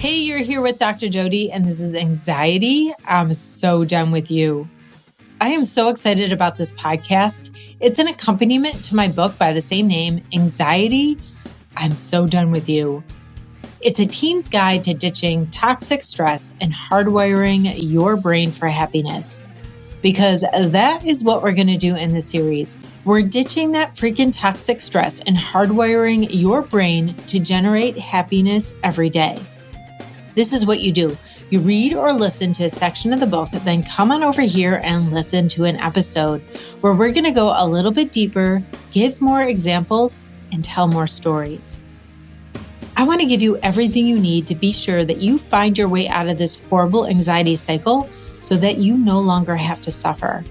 Hey, you're here with Dr. Jodi, and this is Anxiety. I'm so done with you. I am so excited about this podcast. It's an accompaniment to my book by the same name, Anxiety. I'm so done with you. It's a teen's guide to ditching toxic stress and hardwiring your brain for happiness. Because that is what we're going to do in this series. We're ditching that freaking toxic stress and hardwiring your brain to generate happiness every day. This is what you do. You read or listen to a section of the book, then come on over here and listen to an episode where we're going to go a little bit deeper, give more examples, and tell more stories. I want to give you everything you need to be sure that you find your way out of this horrible anxiety cycle so that you no longer have to suffer.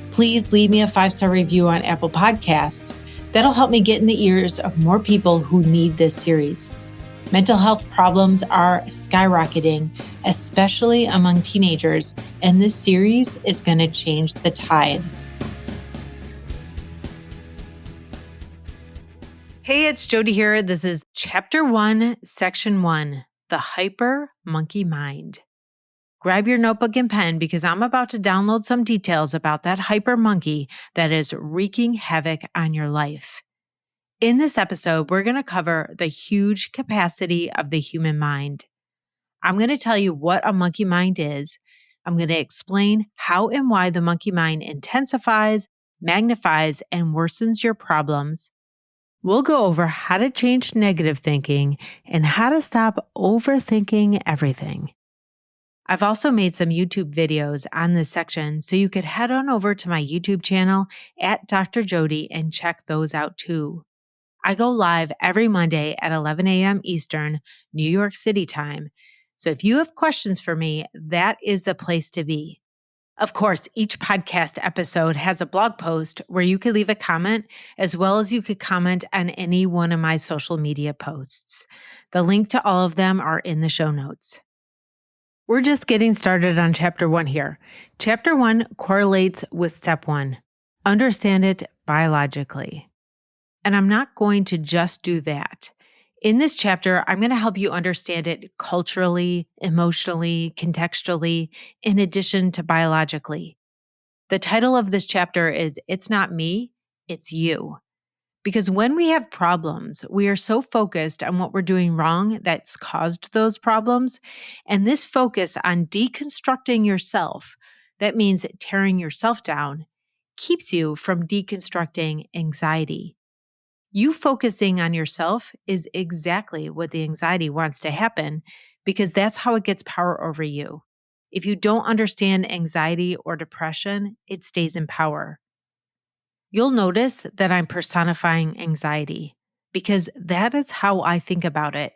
Please leave me a 5-star review on Apple Podcasts. That'll help me get in the ears of more people who need this series. Mental health problems are skyrocketing, especially among teenagers, and this series is going to change the tide. Hey, it's Jodi here. This is Chapter 1, Section 1, The Hyper Monkey Mind. Grab your notebook and pen because I'm about to download some details about that hyper monkey that is wreaking havoc on your life. In this episode, we're going to cover the huge capacity of the human mind. I'm going to tell you what a monkey mind is. I'm going to explain how and why the monkey mind intensifies, magnifies, and worsens your problems. We'll go over how to change negative thinking and how to stop overthinking everything. I've also made some YouTube videos on this section, so you could head on over to my YouTube channel at Dr. Jodi and check those out too. I go live every Monday at 11 a.m. Eastern, New York City time. So if you have questions for me, that is the place to be. Of course, each podcast episode has a blog post where you could leave a comment, as well as you could comment on any one of my social media posts. The link to all of them are in the show notes. We're just getting started on Chapter 1 here. Chapter 1 correlates with Step 1. Understand it biologically. And I'm not going to just do that. In this chapter, I'm going to help you understand it culturally, emotionally, contextually, in addition to biologically. The title of this chapter is It's Not Me, It's You. Because when we have problems, we are so focused on what we're doing wrong that's caused those problems. And this focus on deconstructing yourself, that means tearing yourself down, keeps you from deconstructing anxiety. You focusing on yourself is exactly what the anxiety wants to happen because that's how it gets power over you. If you don't understand anxiety or depression, it stays in power. You'll notice that I'm personifying anxiety because that is how I think about it.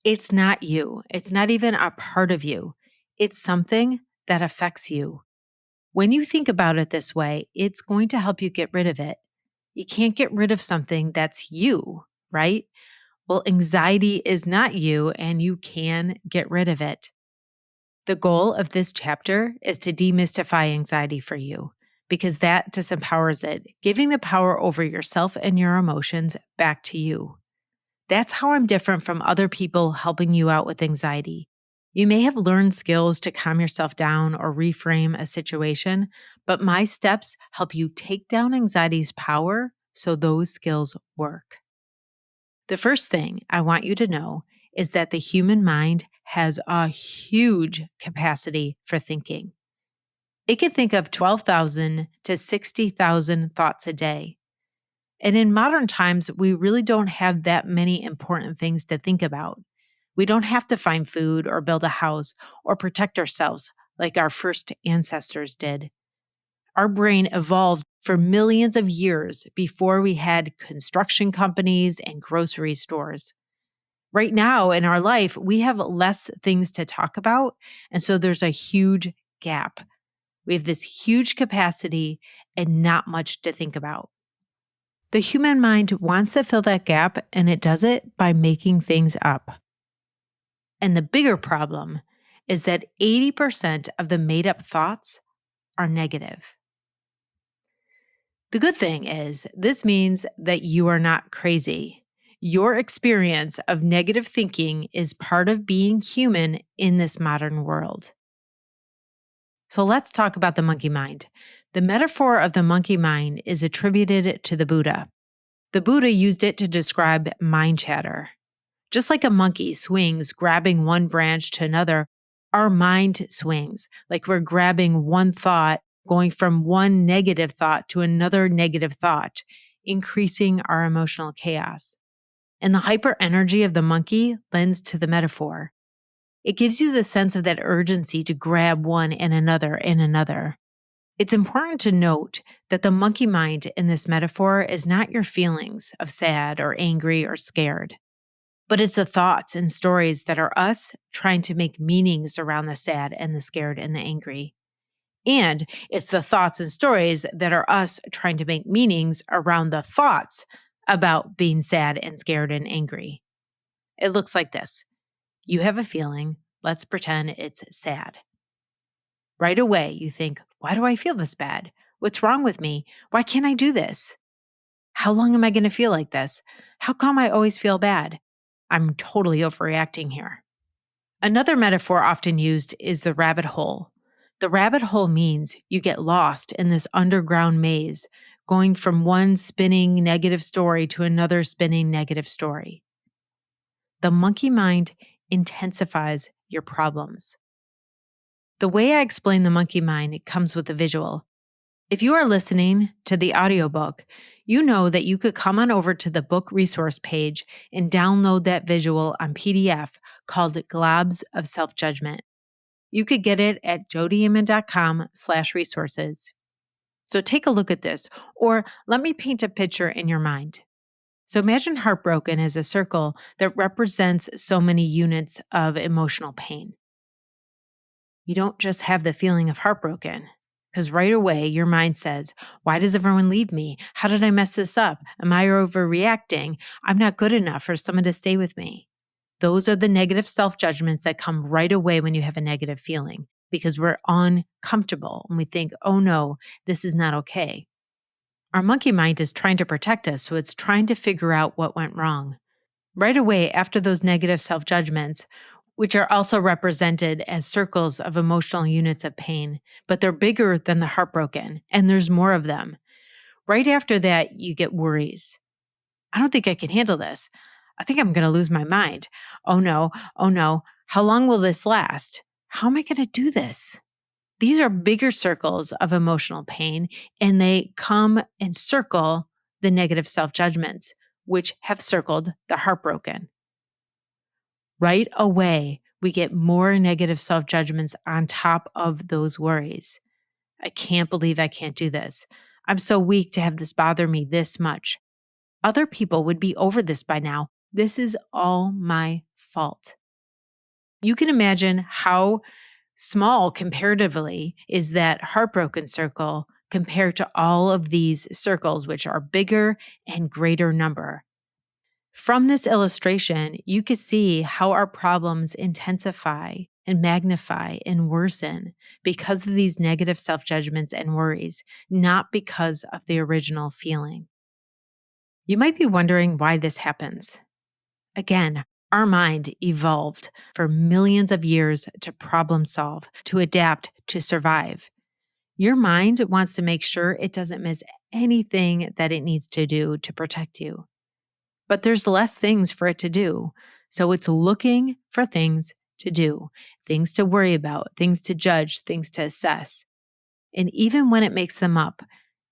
It's not you. It's not even a part of you. It's something that affects you. When you think about it this way, it's going to help you get rid of it. You can't get rid of something that's you, right? Well, anxiety is not you, and you can get rid of it. The goal of this chapter is to demystify anxiety for you, because that disempowers it, giving the power over yourself and your emotions back to you. That's how I'm different from other people helping you out with anxiety. You may have learned skills to calm yourself down or reframe a situation, but my steps help you take down anxiety's power so those skills work. The first thing I want you to know is that the human mind has a huge capacity for thinking. It can think of 12,000 to 60,000 thoughts a day. And in modern times, we really don't have that many important things to think about. We don't have to find food or build a house or protect ourselves like our first ancestors did. Our brain evolved for millions of years before we had construction companies and grocery stores. Right now in our life, we have less things to talk about, and so there's a huge gap. We have this huge capacity and not much to think about. The human mind wants to fill that gap, and it does it by making things up. And the bigger problem is that 80% of the made-up thoughts are negative. The good thing is, this means that you are not crazy. Your experience of negative thinking is part of being human in this modern world. So let's talk about the monkey mind. The metaphor of the monkey mind is attributed to the Buddha. The Buddha used it to describe mind chatter. Just like a monkey swings, grabbing one branch to another, our mind swings, like we're grabbing one thought, going from one negative thought to another negative thought, increasing our emotional chaos. And the hyper energy of the monkey lends to the metaphor. It gives you the sense of that urgency to grab one and another and another. It's important to note that the monkey mind in this metaphor is not your feelings of sad or angry or scared, but it's the thoughts and stories that are us trying to make meanings around the sad and the scared and the angry. And it's the thoughts and stories that are us trying to make meanings around the thoughts about being sad and scared and angry. It looks like this. You have a feeling. Let's pretend it's sad. Right away, you think, why do I feel this bad? What's wrong with me? Why can't I do this? How long am I going to feel like this? How come I always feel bad? I'm totally overreacting here. Another metaphor often used is the rabbit hole. The rabbit hole means you get lost in this underground maze, going from one spinning negative story to another spinning negative story. The monkey mind intensifies your problems. The way I explain the monkey mind comes with a visual. If you are listening to the audiobook, you know that you could come on over to the book resource page and download that visual on PDF called Globs of Self-Judgment. You could get it at jodiamonn.com/resources. So take a look at this, or let me paint a picture in your mind. So imagine heartbroken as a circle that represents so many units of emotional pain. You don't just have the feeling of heartbroken, because right away your mind says, why does everyone leave me? How did I mess this up? Am I overreacting? I'm not good enough for someone to stay with me. Those are the negative self-judgments that come right away when you have a negative feeling, because we're uncomfortable and we think, oh no, this is not okay. Our monkey mind is trying to protect us, so it's trying to figure out what went wrong. Right away after those negative self-judgments, which are also represented as circles of emotional units of pain, but they're bigger than the heartbroken, and there's more of them. Right after that, you get worries. I don't think I can handle this. I think I'm going to lose my mind. Oh no, how long will this last? How am I going to do this? These are bigger circles of emotional pain, and they come and circle the negative self-judgments, which have circled the heartbroken. Right away, we get more negative self-judgments on top of those worries. I can't believe I can't do this. I'm so weak to have this bother me this much. Other people would be over this by now. This is all my fault. You can imagine how small comparatively is that heartbroken circle compared to all of these circles, which are bigger and greater number. From this illustration, you could see how our problems intensify and magnify and worsen because of these negative self-judgments and worries, not because of the original feeling. You might be wondering why this happens. Again, our mind evolved for millions of years to problem solve, to adapt, to survive. Your mind wants to make sure it doesn't miss anything that it needs to do to protect you. But there's less things for it to do, so it's looking for things to do, things to worry about, things to judge, things to assess. And even when it makes them up,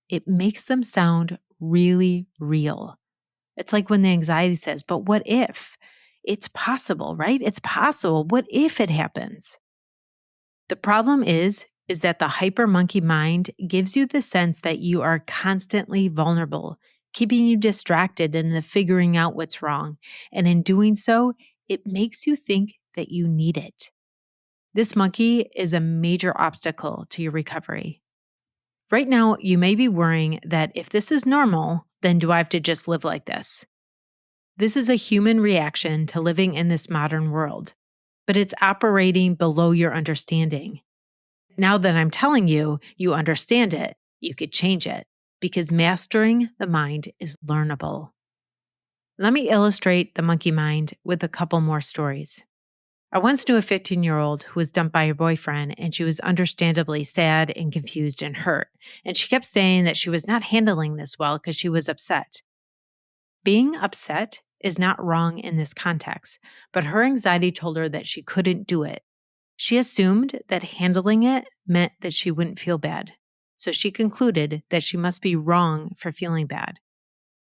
it makes them sound really real. It's like when the anxiety says, but what if? It's possible, right? It's possible. What if it happens? The problem is that the hyper monkey mind gives you the sense that you are constantly vulnerable, keeping you distracted in the figuring out what's wrong. And in doing so, it makes you think that you need it. This monkey is a major obstacle to your recovery. Right now, you may be worrying that if this is normal, then do I have to just live like this? This is a human reaction to living in this modern world, but it's operating below your understanding. Now that I'm telling you, you understand it, you could change it, because mastering the mind is learnable. Let me illustrate the monkey mind with a couple more stories. I once knew a 15-year-old who was dumped by her boyfriend, and she was understandably sad and confused and hurt. And she kept saying that she was not handling this well because she was upset. Being upset is not wrong in this context, but her anxiety told her that she couldn't do it. She assumed that handling it meant that she wouldn't feel bad. So she concluded that she must be wrong for feeling bad.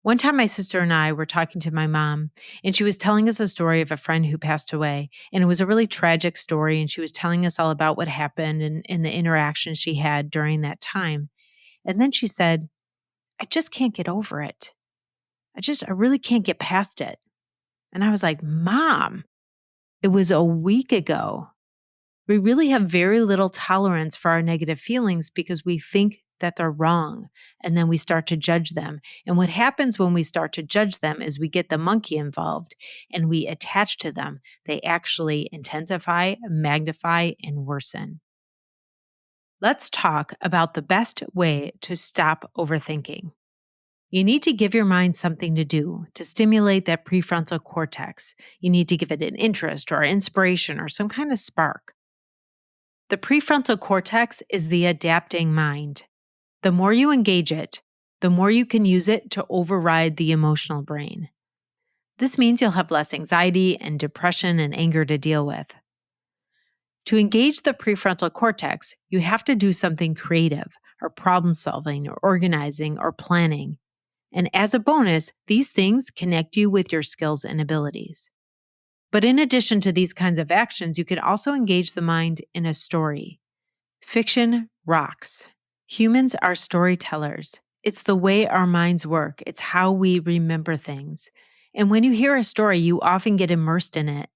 One time, my sister and I were talking to my mom, and she was telling us a story of a friend who passed away. And it was a really tragic story, and she was telling us all about what happened and the interactions she had during that time. And then she said, I just can't get over it. I really can't get past it. And I was like, Mom, it was a week ago. We really have very little tolerance for our negative feelings because we think that they're wrong, and then we start to judge them. And what happens when we start to judge them is we get the monkey involved and we attach to them. They actually intensify, magnify, and worsen. Let's talk about the best way to stop overthinking. You need to give your mind something to do to stimulate that prefrontal cortex. You need to give it an interest or inspiration or some kind of spark. The prefrontal cortex is the adapting mind. The more you engage it, the more you can use it to override the emotional brain. This means you'll have less anxiety and depression and anger to deal with. To engage the prefrontal cortex, you have to do something creative, or problem solving, or organizing, or planning. And as a bonus, these things connect you with your skills and abilities. But in addition to these kinds of actions, you can also engage the mind in a story. Fiction rocks. Humans are storytellers. It's the way our minds work. It's how we remember things. And when you hear a story, you often get immersed in it.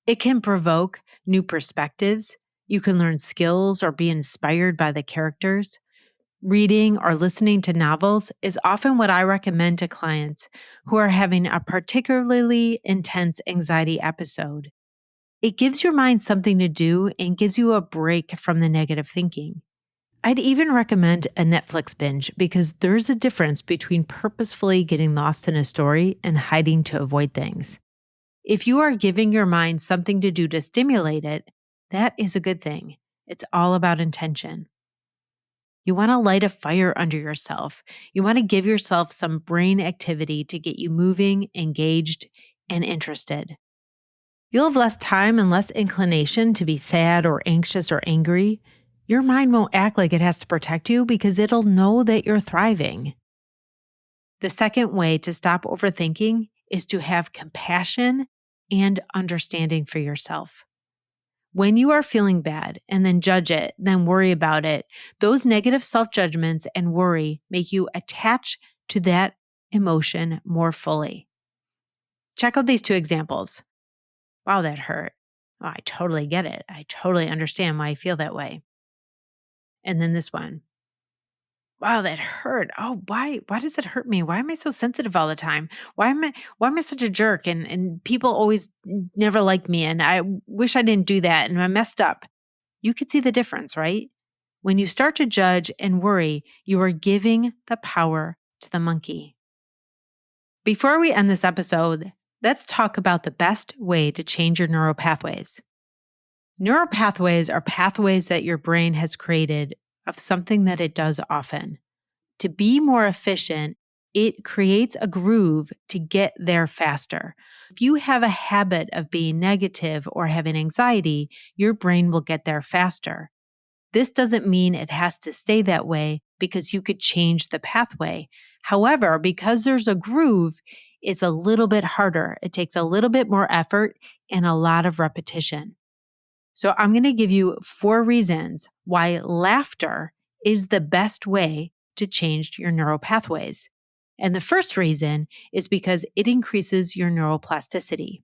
It can provoke new perspectives. You can learn skills or be inspired by the characters. Reading or listening to novels is often what I recommend to clients who are having a particularly intense anxiety episode. It gives your mind something to do and gives you a break from the negative thinking. I'd even recommend a Netflix binge because there's a difference between purposefully getting lost in a story and hiding to avoid things. If you are giving your mind something to do to stimulate it, that is a good thing. It's all about intention. You want to light a fire under yourself. You want to give yourself some brain activity to get you moving, engaged, and interested. You'll have less time and less inclination to be sad or anxious or angry. Your mind won't act like it has to protect you because it'll know that you're thriving. The second way to stop overthinking is to have compassion and understanding for yourself. When you are feeling bad and then judge it, then worry about it, those negative self-judgments and worry make you attach to that emotion more fully. Check out these two examples. Wow, that hurt. Oh, I totally get it. I totally understand why I feel that way. And then this one. Wow, that hurt. Oh, why does it hurt me? Why am I so sensitive all the time? Why am I such a jerk? And people always never like me. And I wish I didn't do that. And I messed up. You could see the difference, right? When you start to judge and worry, you are giving the power to the monkey. Before we end this episode, let's talk about the best way to change your neural pathways. Neural pathways are pathways that your brain has created of something that it does often. To be more efficient, it creates a groove to get there faster. If you have a habit of being negative or having anxiety, your brain will get there faster. This doesn't mean it has to stay that way because you could change the pathway. However, because there's a groove, it's a little bit harder. It takes a little bit more effort and a lot of repetition. So I'm going to give you 4 reasons why laughter is the best way to change your neural pathways. And the first reason is because it increases your neuroplasticity.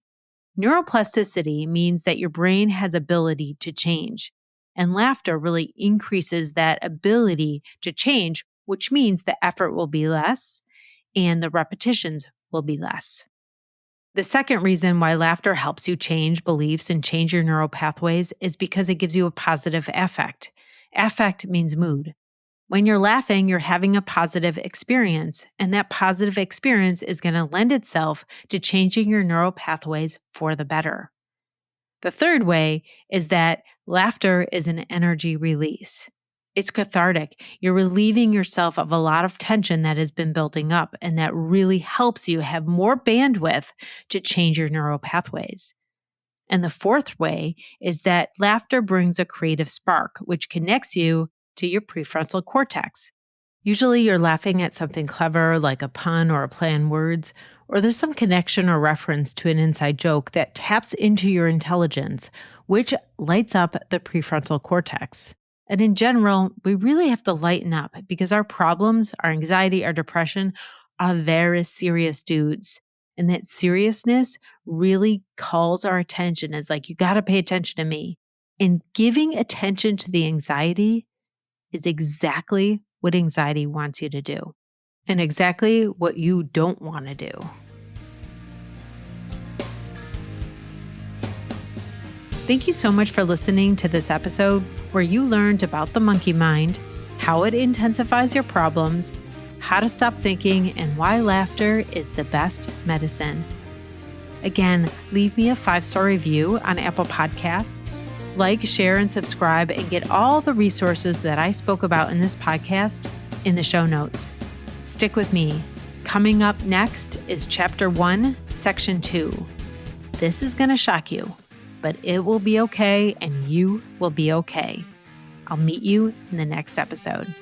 Neuroplasticity means that your brain has ability to change. And laughter really increases that ability to change, which means the effort will be less and the repetitions will be less. The second reason why laughter helps you change beliefs and change your neural pathways is because it gives you a positive affect. Affect means mood. When you're laughing, you're having a positive experience, and that positive experience is going to lend itself to changing your neural pathways for the better. The third way is that laughter is an energy release. It's cathartic. You're relieving yourself of a lot of tension that has been building up, and that really helps you have more bandwidth to change your neural pathways. And the fourth way is that laughter brings a creative spark, which connects you to your prefrontal cortex. Usually you're laughing at something clever like a pun or a play on words, or there's some connection or reference to an inside joke that taps into your intelligence, which lights up the prefrontal cortex. And in general, we really have to lighten up because our problems, our anxiety, our depression are very serious dudes. And that seriousness really calls our attention. It's like, you got to pay attention to me. And giving attention to the anxiety is exactly what anxiety wants you to do, and exactly what you don't want to do. Thank you so much for listening to this episode where you learned about the monkey mind, how it intensifies your problems, how to stop thinking, and why laughter is the best medicine. Again, leave me a 5-star review on Apple Podcasts. Like, share, and subscribe, and get all the resources that I spoke about in this podcast in the show notes. Stick with me. Coming up next is Chapter 1, Section 2. This is going to shock you, but it will be okay, and you will be okay. I'll meet you in the next episode.